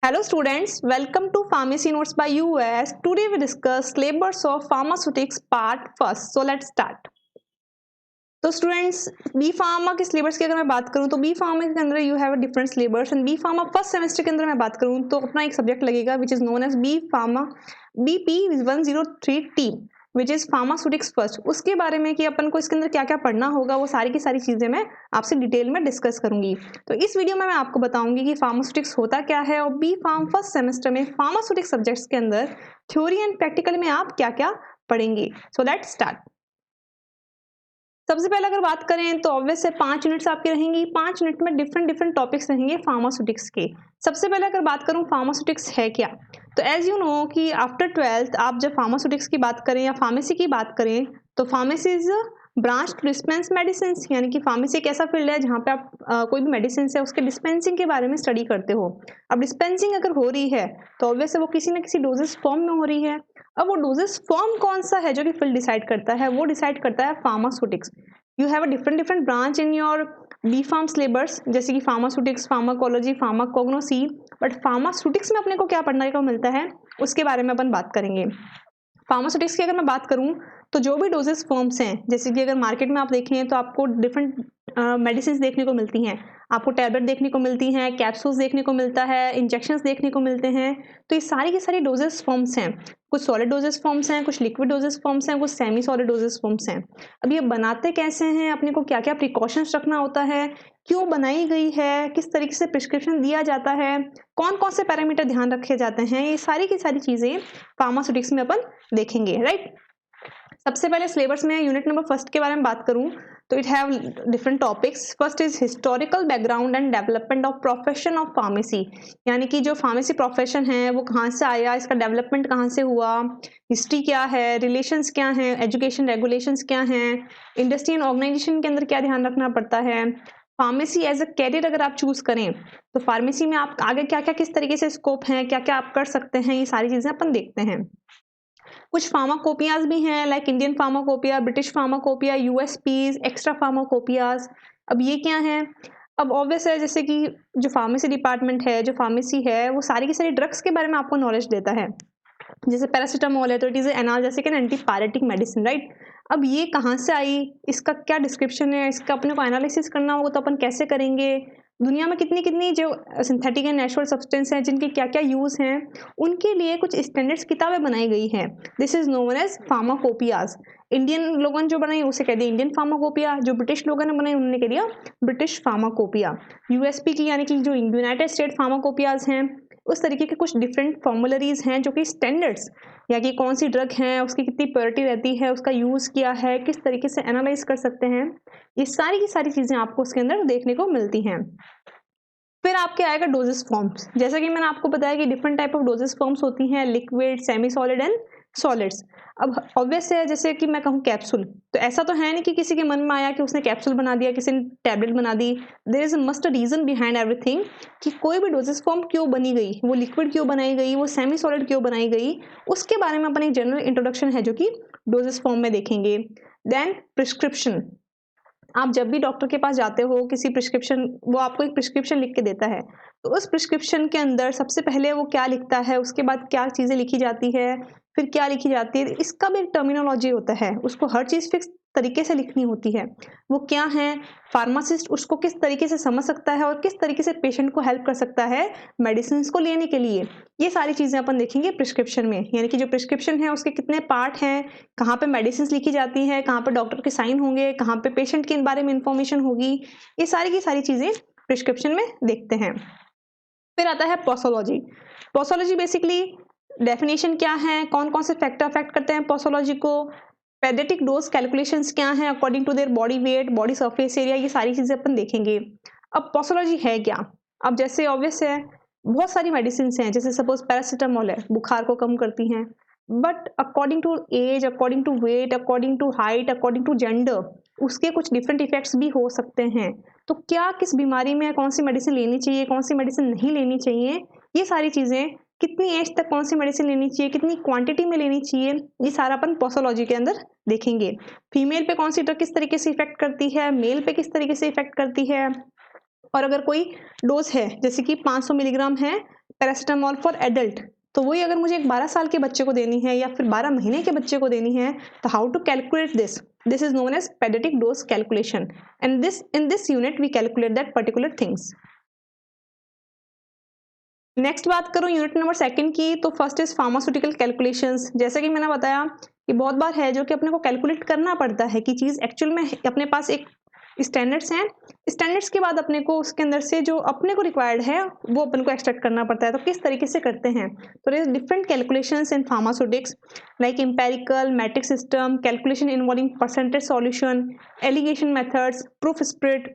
Hello students, welcome to Pharmacy Notes by US. Today we discuss syllabus of pharmaceutics part first. So let's start. तो students B pharma के syllabus की अगर मैं बात करूं तो बी फार्मा के अंदर you have a different syllabus and B pharma first semester के अंदर मैं बात करूं तो अपना एक सब्जेक्ट लगेगा which is known as B pharma BP 103T which is pharmaceutics first. उसके बारे में कि अपन को इसके अंदर क्या क्या पढ़ना होगा वो सारी की सारी चीजें मैं आपसे डिटेल में डिस्कस करूंगी। तो इस वीडियो में मैं आपको बताऊंगी कि फार्मास्यूटिक्स होता क्या है और बी फार्म फर्स्ट सेमेस्टर में फार्मास्यूटिक्स सब्जेक्ट्स के अंदर थ्योरी एंड प्रैक्टिकल में आप क्या क्या पढ़ेंगे। So let's start. सबसे पहले अगर बात करें तो ऑब्वियस है 5 यूनिट्स आपके रहेंगी। 5 यूनिट में डिफरेंट टॉपिक्स रहेंगे फार्मास्यूटिक्स के। सबसे पहले अगर बात करूं फार्मास्यूटिक्स है क्या, तो एज यू नो कि आफ्टर 12th आप जब फार्मास्यूटिक्स की बात करें या फार्मेसी की बात करें तो pharmacy is branch to dispense medicine, यानी कि फार्मेसी एक ऐसा फील्ड है जहाँ पे आप कोई भी मेडिसिन है उसके डिस्पेंसिंग के बारे में स्टडी करते हो। अब डिस्पेंसिंग अगर हो रही है तो ऑब्वियस है वो किसी न किसी डोजेस फॉर्म में हो रही है। अब वो डोजेस फॉर्म कौन सा है जो कि फील्ड डिसाइड करता है, वो डिसाइड करता है pharmaceutics. You have a different branch in your B pharm syllabus, जैसे कि pharmaceutics, pharmacology, pharmacognosy. But pharmaceutics में अपने को क्या पढ़ने को मिलता है उसके बारे में अपन बात करेंगे। फार्मास्यूटिक्स की अगर मैं बात करूं तो जो भी डोजेस फॉर्म्स हैं, जैसे कि अगर मार्केट में आप देखें तो आपको डिफरेंट मेडिसिन देखने को मिलती हैं, आपको टैबलेट देखने को मिलती हैं, कैप्सूल्स देखने को मिलता है, इंजेक्शंस देखने को मिलते हैं। तो ये सारी की सारी डोजेस फॉर्म्स हैं। कुछ सॉलिड डोजेस फॉर्म्स हैं, कुछ लिक्विड डोजेस फॉर्म्स हैं, कुछ सेमी सॉलिड डोजेस फॉर्म्स हैं। अब ये बनाते कैसे हैं, अपने को क्या क्या प्रिकॉशंस रखना होता है, क्यों बनाई गई है, किस तरीके से प्रिस्क्रिप्शन दिया जाता है, कौन कौन से पैरामीटर ध्यान रखे जाते हैं, ये सारी की सारी चीजें फार्मास्यूटिक्स में अपन देखेंगे, राइट। सबसे पहले सिलेबस में यूनिट नंबर फर्स्ट के बारे में बात करूं तो it have different topics. First is historical background and development of profession of pharmacy, यानी कि जो फार्मेसी प्रोफेशन है वो कहाँ से आया, इसका डेवलपमेंट कहाँ से हुआ, हिस्ट्री क्या है, रिलेशंस क्या हैं, एजुकेशन रेगुलेशंस क्या हैं, इंडस्ट्री एंड ऑर्गेनाइजेशन के अंदर क्या ध्यान रखना पड़ता है, फार्मेसी एज अ कैरियर अगर आप चूज करें तो फार्मेसी में आप आगे क्या क्या किस तरीके से स्कोप है, क्या क्या आप कर सकते हैं, ये सारी चीजें अपन देखते हैं। कुछ फार्माकोपियाज भी हैं, like Indian Pharmacopoeia, British pharmacopoeia, USPs, extra pharmacopoeias. अब ये क्या है, अब ऑब्वियस है जैसे कि जो फार्मेसी डिपार्टमेंट है, जो फार्मेसी है, वो सारी की सारी ड्रग्स के बारे में आपको नॉलेज देता है। जैसे पैरासीटामोल है तो it is analgesic and antipyretic medicine, right. अब ये कहाँ से आई, इसका क्या डिस्क्रिप्शन है, इसका अपने को एनालिसिस करना होगा तो अपन कैसे करेंगे, दुनिया में कितनी कितनी जो सिंथेटिक एंड नेचुरल सब्सटेंस हैं जिनके क्या क्या यूज हैं, उनके लिए कुछ स्टैंडर्ड्स किताबें बनाई गई हैं। This is known as pharmacopoeias. Indian लोगों ने जो बनाई उसे कहते हैं इंडियन फार्माकोपिया, जो ब्रिटिश लोगों ने बनाई उन्होंने कह दिया ब्रिटिश फार्माकोपिया। यूएसपी की यानी कि जो यूनाइटेड स्टेट फार्माकोपियाज हैं, उस तरीके के कुछ डिफरेंट फॉर्मुलरीज हैं जो कि स्टैंडर्ड्स, या कि कौन सी ड्रग है, उसकी कितनी प्योरिटी रहती है, उसका यूज क्या है, किस तरीके से एनालाइज कर सकते हैं, ये सारी की सारी चीजें आपको उसके अंदर देखने को मिलती हैं। फिर आपके आएगा डोजेस फॉर्म्स। जैसा कि मैंने आपको बताया कि different type of doses forms होती हैं, liquid, semi solid and solids. अब ऑब्वियस है जैसे कि मैं कहूँ कैप्सूल, तो ऐसा तो है नहीं कि किसी के मन में आया कि उसने कैप्सूल बना दिया, किसी ने टैबलेट बना दी। There is must a reason behind everything कि कोई भी डोजेस फॉर्म क्यों बनी गई, वो लिक्विड क्यों बनाई गई, वो सेमी सॉलिड क्यों बनाई गई, उसके बारे में अपन एक जनरल इंट्रोडक्शन है जो कि डोजेस फॉर्म में देखेंगे। Then prescription. आप जब भी डॉक्टर के पास जाते हो, किसी प्रिस्क्रिप्शन, वो आपको एक प्रिस्क्रिप्शन लिख के देता है, तो उस प्रिस्क्रिप्शन के अंदर सबसे पहले वो क्या लिखता है, उसके बाद क्या चीज़ें लिखी जाती है, फिर क्या लिखी जाती है, इसका भी एक टर्मिनोलॉजी होता है। उसको हर चीज़ फिक्स तरीके से लिखनी होती है। वो क्या है, फार्मासिस्ट उसको किस तरीके से समझ सकता है और किस तरीके से पेशेंट को हेल्प कर सकता है मेडिसिन को लेने के लिए, ये सारी चीज़ें अपन देखेंगे प्रिस्क्रिप्शन में। यानी कि जो प्रिस्क्रिप्शन है उसके कितने पार्ट हैं, कहाँ पे मेडिसिन लिखी जाती है, कहाँ पे डॉक्टर के साइन होंगे, कहाँ पे पेशेंट के बारे में इंफॉर्मेशन होगी, ये सारी की सारी चीज़ें प्रिस्क्रिप्शन में देखते हैं। फिर आता है पोसोलॉजी। पोसोलॉजी बेसिकली डेफिनेशन क्या है, कौन कौन से फैक्टर अफेक्ट करते हैं पोसोलॉजी को, पेडेटिक डोज कैलकुलेशंस क्या हैं according to their body weight, body surface area, ये सारी चीज़ें अपन देखेंगे। अब पोसोलॉजी है क्या, अब जैसे ऑब्वियस है बहुत सारी मेडिसिन हैं, जैसे सपोज पैरासीटामोल है, बुखार को कम करती हैं, but according to age, according to weight, according to height, according to gender, उसके कुछ डिफरेंट इफेक्ट्स भी हो सकते हैं। तो क्या किस बीमारी में कौन सी मेडिसिन लेनी चाहिए, कौन सी मेडिसिन नहीं लेनी चाहिए, ये सारी चीज़ें, कितनी एज तक कौन सी मेडिसिन लेनी चाहिए, कितनी क्वांटिटी में लेनी चाहिए, ये सारा अपन पोसोलॉजी के अंदर देखेंगे। फीमेल पे कौन सी ड्रग किस तरीके से इफेक्ट करती है, मेल पे किस तरीके से इफेक्ट करती है, और अगर कोई डोज है जैसे कि 500 मिलीग्राम है पैरासिटामोल फॉर एडल्ट, तो वही अगर मुझे एक 12 साल के बच्चे को देनी है या फिर 12 महीने के बच्चे को देनी है, तो how to calculate this? This is known as paediatric dose calculation, and in this unit we calculate that particular things. Next बात करूं यूनिट नंबर 2 की, तो फर्स्ट इज फार्मास्यूटिकल कैलकुलेशंस। जैसे कि मैंने बताया कि बहुत बार है जो कि अपने को कैलकुलेट करना पड़ता है कि चीज़ एक्चुअल में अपने पास एक स्टैंडर्ड्स हैं, स्टैंडर्ड्स के बाद अपने को उसके अंदर से जो अपने को रिक्वायर्ड है वो अपन को एक्सट्रैक्ट करना पड़ता है। तो किस तरीके से करते हैं? तो there is different calculations in pharmaceutics like empirical, metric system, calculation involving percentage solution, alligation methods, proof spirit,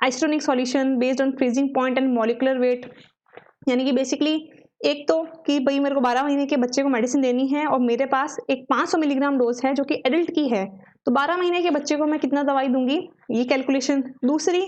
isotonic solution based on freezing point and molecular weight. यानी कि बेसिकली एक तो कि भाई मेरे को 12 महीने के बच्चे को मेडिसिन देनी है और मेरे पास एक 500 मिलीग्राम डोज है जो कि एडल्ट की है, तो 12 महीने के बच्चे को मैं कितना दवाई दूंगी, ये कैलकुलेशन। दूसरी,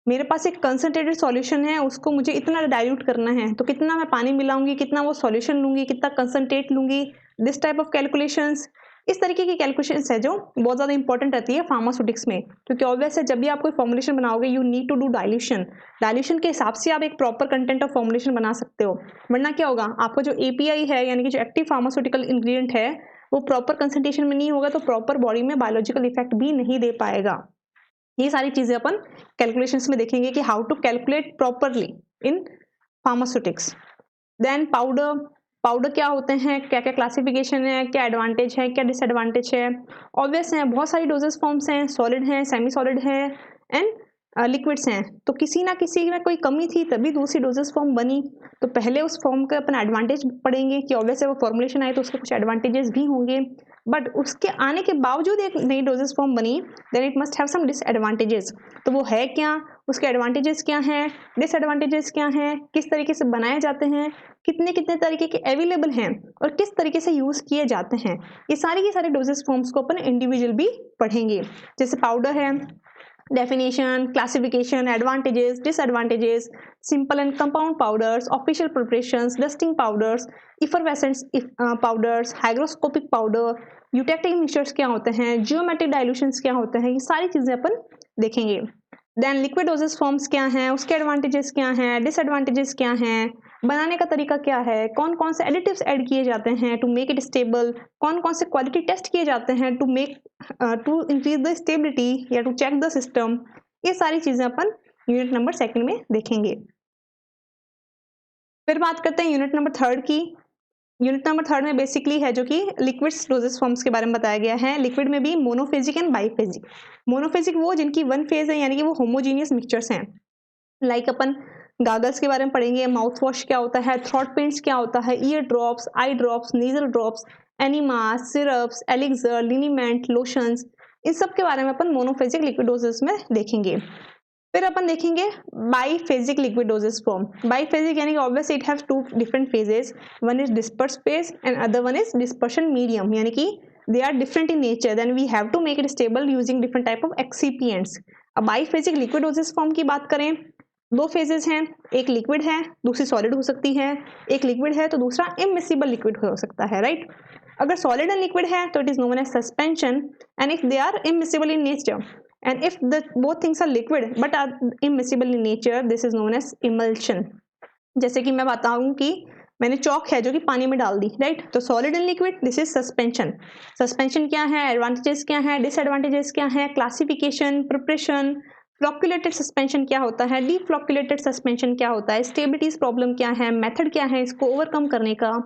मेरे पास एक कंसनट्रेटेड सॉल्यूशन है, उसको मुझे इतना डाइल्यूट करना है, तो कितना मैं पानी मिलाऊंगी, कितना वो सॉल्यूशन लूंगी, कितना कंसनट्रेट लूंगी, दिस टाइप ऑफ कैलकुलेशंस। इस तरीके की कैलकुलेशंस है जो बहुत ज़्यादा इंपॉर्टेंट रहती है फार्मास्यूटिक्स में, क्योंकि ऑब्वियस है जब भी आप कोई फॉर्मुलेशन बनाओगे you need to do dilution. Dilution के हिसाब से आप एक प्रॉपर कंटेंट ऑफ फॉर्मुलेशन बना सकते हो, वरना क्या होगा, आपका जो एपीआई है यानी कि जो एक्टिव फार्मास्यूटिकल इंग्रेडिएंट है वो प्रॉपर कंसंट्रेशन में नहीं होगा, तो प्रॉपर बॉडी में बायोलॉजिकल इफेक्ट भी नहीं दे पाएगा। ये सारी चीज़ें अपन कैलकुलेशंस में देखेंगे कि how to calculate properly in pharmaceutics. Then powder क्या होते हैं, क्या क्या क्लासिफिकेशन है, क्या एडवांटेज है, क्या डिसएडवांटेज है। ऑब्वियस है बहुत सारी डोजेस फॉर्म्स हैं, सॉलिड हैं, सेमी सॉलिड है एंड लिक्विड्स हैं। तो किसी ना किसी में कोई कमी थी तभी दूसरी डोजेस फॉर्म बनी, तो पहले उस फॉर्म का अपन एडवांटेज पढ़ेंगे कि ऑब्वियस है वो फॉर्मुलेशन आए तो उसके कुछ एडवांटेजेस भी होंगे, बट उसके आने के बावजूद एक नई डोजेस फॉर्म बनी, then it must have some disadvantages. तो वो है क्या, उसके एडवांटेजेस क्या हैं, डिसएडवांटेजेस क्या हैं, किस तरीके से बनाए जाते हैं, कितने कितने तरीके के अवेलेबल हैं और किस तरीके से यूज़ किए जाते हैं, ये सारी की सारी डोजेस फॉर्म्स को अपन इंडिविजुअल भी पढ़ेंगे। जैसे पाउडर है, definition, classification, advantages, disadvantages, simple and compound powders, official preparations, dusting powders, effervescent powders, hygroscopic powder, eutectic mixtures क्या होते हैं, geometric dilutions क्या होते हैं, ये सारी चीज़ें अपन देखेंगे। देन लिक्विड डोजेस फॉर्म्स क्या हैं, उसके एडवांटेजेस क्या हैं, डिसएडवांटेजेस क्या हैं, बनाने का तरीका क्या है, कौन कौन से एडिटिव्स ऐड किए जाते हैं टू मेक इट स्टेबल, कौन कौन से क्वालिटी टेस्ट किए जाते हैं टू इंक्रीज द स्टेबिलिटी या टू चेक द सिस्टम, ये सारी चीजें अपन यूनिट नंबर 2 में देखेंगे। फिर बात करते हैं यूनिट नंबर 3 की। यूनिट नंबर 3 में बेसिकली है जो कि लिक्विड्स डोजेस फॉर्म्स के बारे में बताया गया है। लिक्विड में भी मोनोफेजिक एंड बाईफेजिक। मोनोफेजिक वो जिनकी वन फेज है यानी कि वो होमोजीनियस मिक्सचर्स हैं, लाइक अपन गागल्स के बारे में पढ़ेंगे, माउथ वॉश क्या होता है, थ्रॉट पेंट्स क्या होता है, ear drops, eye drops, nasal drops, enema, syrups, elixir, liniment, lotions, इन सब के बारे में अपन मोनोफेजिक लिक्विड डोजेस में देखेंगे। फिर अपन देखेंगे biphasic liquid dosage form. Biphasic यानी कि obviously it have two different phases, one is disperse phase and other one is dispersion medium, यानी कि they are different in nature, then we have to make it stable using different type of excipients। अब biphasic liquid dosage form की बात करें, 2 phases हैं, एक liquid है दूसरी सॉलिड हो सकती है, एक लिक्विड है तो दूसरा इमिसिबल लिक्विड हो सकता है, राइट। अगर सॉलिड एंड लिक्विड है तो it is known as suspension, and if they are immiscible in nature and if the both things are liquid but are immiscible in nature, this is known as emulsion. जैसे कि मैं बताऊं कि मैंने चौक है जो कि पानी में डाल दी, राइट, तो solid and liquid, this is suspension. Suspension क्या है, एडवांटेजेस क्या है, डिसएडवांटेजेस क्या है, क्लासिफिकेशन, प्रिपरेशन, फ्लॉक्यूलेटेड सस्पेंशन क्या होता है, डीफ्लॉक्यूलेटेड सस्पेंशन क्या होता है, स्टेबिलिटीज प्रॉब्लम क्या है, मेथड क्या है इसको ओवरकम करने का।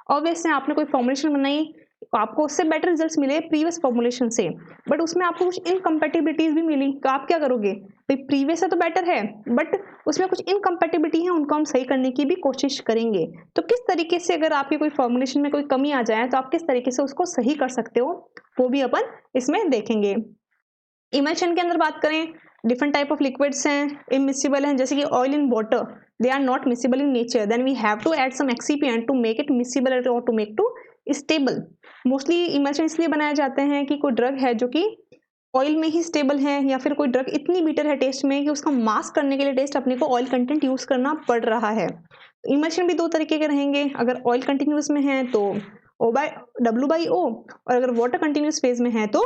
ऑब्वियसली आपने कोई फॉर्मुलेशन बनाई, आपको उससे बेटर रिजल्ट्स मिले प्रीवियस फॉर्मुलेशन से, बट उसमें आपको कुछ इनकम्पेटिबिलिटीज भी मिली, तो आप क्या करोगे, भाई प्रीवियस से तो बेटर है बट उसमें कुछ इनकम्पेटिबिलिटी है, उनको हम सही करने की भी कोशिश करेंगे। तो किस तरीके से अगर आपकी कोई फॉर्मुलेशन में कोई कमी आ जाए तो आप किस तरीके से उसको सही कर सकते हो, वो भी अपन इसमें देखेंगे। इमल्शन के अंदर बात करें, डिफरेंट टाइप ऑफ लिक्विड्स हैं, इमिसिबल हैं, जैसे कि oil in water, they are not miscible in nature, then we have to add some excipient to make it miscible और to make to stable. Mostly emulsion इसलिए बनाए जाते हैं कि कोई ड्रग है जो कि ऑयल में ही स्टेबल है, या फिर कोई ड्रग इतनी बीटर है टेस्ट में कि उसका मास्क करने के लिए टेस्ट अपने को ऑयल कंटेंट यूज करना पड़ रहा है। इमल्शन भी 2 तरीके के रहेंगे, अगर ऑयल कंटिन्यूस में है तो W/O, और अगर वाटर कंटिन्यूस फेज में है तो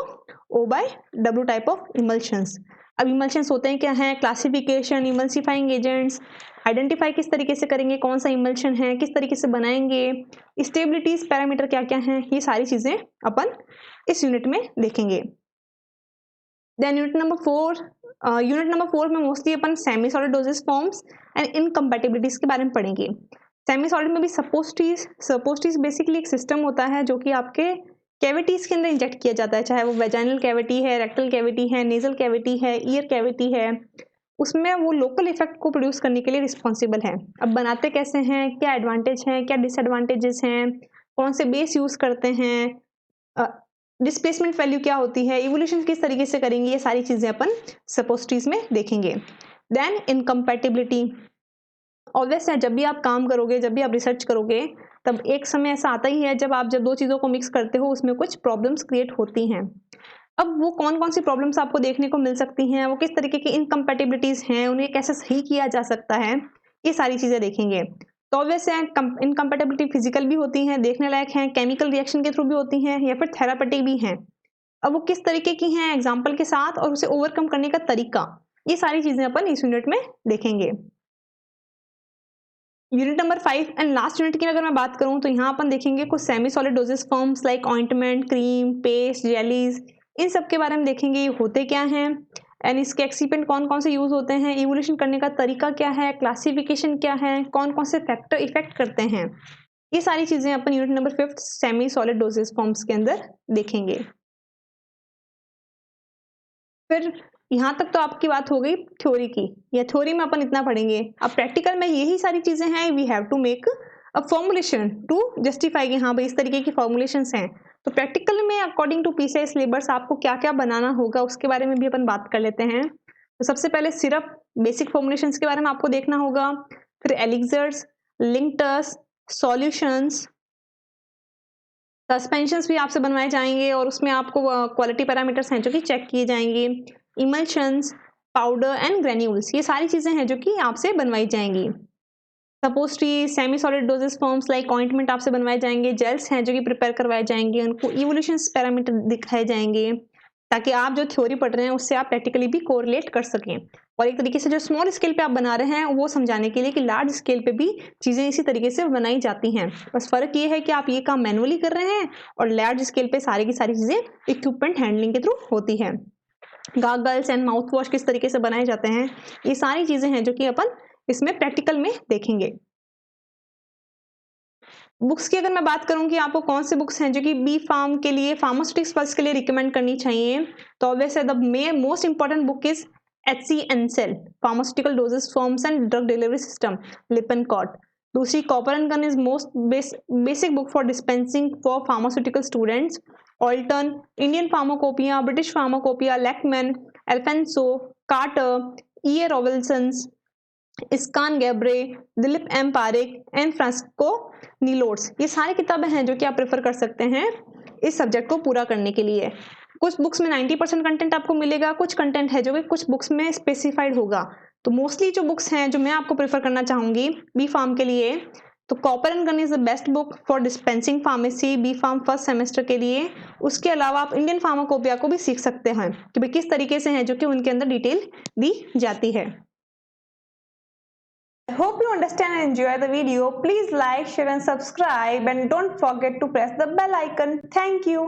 O/W टाइप ऑफ इमल्शंस। अब इमल्शंस होते हैं क्या हैं, क्लासिफिकेशन, इमल्सिफाइंग एजेंट्स, आइडेंटिफाई किस तरीके से करेंगे, कौन सा इमल्शन है, किस तरीके से बनाएंगे, स्टेबिलिटीज पैरामीटर क्या क्या हैं, ये सारी चीजें अपन इस यूनिट में देखेंगे। देन यूनिट नंबर 4 में मोस्टली अपन semi solid dosage forms and incompatibilities के बारे में पढ़ेंगे। सेमी सॉलिड में भी सपोस्टीज बेसिकली एक सिस्टम होता है जो कि आपके कैविटीज के अंदर इंजेक्ट किया जाता है, चाहे वो वेजाइनल कैविटी है, रेक्टल कैविटी है, नेजल कैविटी है, ईयर कैविटी है, उसमें वो लोकल इफेक्ट को प्रोड्यूस करने के लिए रिस्पॉन्सिबल है। अब बनाते कैसे हैं, क्या एडवांटेज हैं, क्या डिसएडवांटेजेस हैं, कौन से बेस यूज करते हैं, डिस्प्लेसमेंट वैल्यू क्या होती है, इवोल्यूशन किस तरीके से करेंगे, ये सारी चीजें अपन सपोस्टीज में देखेंगे। देन इनकम्पैटिबिलिटी, ऑब्वियस है जब भी आप काम करोगे, जब भी आप रिसर्च करोगे, तब एक समय ऐसा आता ही है जब दो चीज़ों को मिक्स करते हो उसमें कुछ प्रॉब्लम्स क्रिएट होती हैं। अब वो कौन कौन सी प्रॉब्लम्स आपको देखने को मिल सकती हैं, वो किस तरीके की इनकम्पैटिबिलिटीज हैं, उन्हें कैसे सही किया जा सकता है, ये सारी चीज़ें देखेंगे। तो ऑब्वियस है इनकम्पैटिबिलिटी फिजिकल भी होती हैं, देखने लायक हैं, केमिकल रिएक्शन के थ्रू भी होती हैं, या फिर थेरापेटिक भी हैं। अब वो किस तरीके की हैं एग्जाम्पल के साथ, और उसे ओवरकम करने का तरीका, ये सारी चीज़ें अपन इस यूनिट में देखेंगे। Unit number 5 and last unit की अगर मैं बात करूं तो यहाँ अपन देखेंगे कुछ semi solid dosage forms like ointment, cream, paste, jellies, इन सब के बारे में देखेंगे ये होते क्या हैं, एंड इसके एक्सीपेंट कौन कौन से यूज होते हैं, इवोल्यूशन करने का तरीका क्या है, क्लासिफिकेशन क्या है, कौन कौन से फैक्टर इफेक्ट करते हैं, ये सारी चीजें अपन unit number 5 semi solid dosage forms के अंदर देखेंगे। फिर यहाँ तक तो आपकी बात हो गई थ्योरी की, या थ्योरी में अपन इतना पढ़ेंगे। अब प्रैक्टिकल में यही सारी चीजें हैं, we have to make a formulation to justify कि हाँ भाई इस तरीके की फॉर्मुलेशंस हैं। तो प्रैक्टिकल में अकॉर्डिंग टू पीसीआई सिलेबस आपको क्या क्या बनाना होगा उसके बारे में भी अपन बात कर लेते हैं। तो सबसे पहले सिर्फ बेसिक फॉर्मुलेशंस के बारे में आपको देखना होगा, फिर एलिक्सर्स, लिंक्टर्स, सॉल्यूशंस, सस्पेंशंस भी आपसे बनवाए जाएंगे और उसमें आपको क्वालिटी पैरामीटर्स हैं जो कि चेक किए जाएंगे, इमल्शंस, पाउडर एंड ग्रेन्यूल्स, ये सारी चीजें हैं जो कि आपसे बनवाई जाएंगी। Suppository, semi solid dosage forms like ointment आपसे बनवाए जाएंगे, जेल्स हैं जो कि प्रिपेयर करवाए जाएंगे, उनको इवोल्यूशन पैरामीटर दिखाए जाएंगे ताकि आप जो थ्योरी पढ़ रहे हैं उससे आप प्रैक्टिकली भी कोरिलेट कर सकें। और एक तरीके से जो स्मॉल स्केल पे आप बना रहे हैं वो समझाने के लिए कि लार्ज स्केल पे भी चीज़ें इसी तरीके से बनाई जाती हैं। बस फर्क ये है कि आप ये काम मैनुअली कर रहे हैं और लार्ज स्केल पे सारी की सारी चीज़ें इक्विपमेंट हैंडलिंग के थ्रू होती है। गॉगल्स एंड माउथ वॉश किस तरीके से बनाए जाते हैं, ये सारी चीज़ें हैं जो कि अपन इसमें प्रैक्टिकल में देखेंगे। बुक्स की अगर मैं बात करूं कि आपको कौन से बुक्स हैं जो कि बी फार्म के लिए, फार्मास्यूटिक्स वर्क्स के लिए रिकमेंड करनी चाहिए, तो obviously the most important book is HCNCEL pharmaceutical dosage forms and drug delivery system, Lippincott. दूसरी Cooper and Gunn is most basic book for dispensing for pharmaceutical students. Aulton, Indian Pharmacopoeia, British Pharmacopoeia, Lachman, Alfonso, Carter, E.A. Robinsons, इस्कान गैब्रे, Dilip M Parekh and Francisco नीलोड्स, ये सारी किताबें हैं जो कि आप प्रेफर कर सकते हैं इस सब्जेक्ट को पूरा करने के लिए। कुछ बुक्स में 90% कंटेंट आपको मिलेगा, कुछ कंटेंट है जो कि कुछ बुक्स में स्पेसिफाइड होगा। तो मोस्टली जो बुक्स हैं जो मैं आपको प्रेफर करना चाहूंगी बी फार्म के लिए, तो Cooper and Gunn is the best book for dispensing pharmacy B pharm first semester के लिए। उसके अलावा आप इंडियन फार्माकोपिया को भी सीख सकते हैं कि भाई किस तरीके से है जो कि उनके अंदर डिटेल दी जाती है। I hope you understand and enjoy the video. Please like, share and subscribe and don't forget to press the bell icon. Thank you.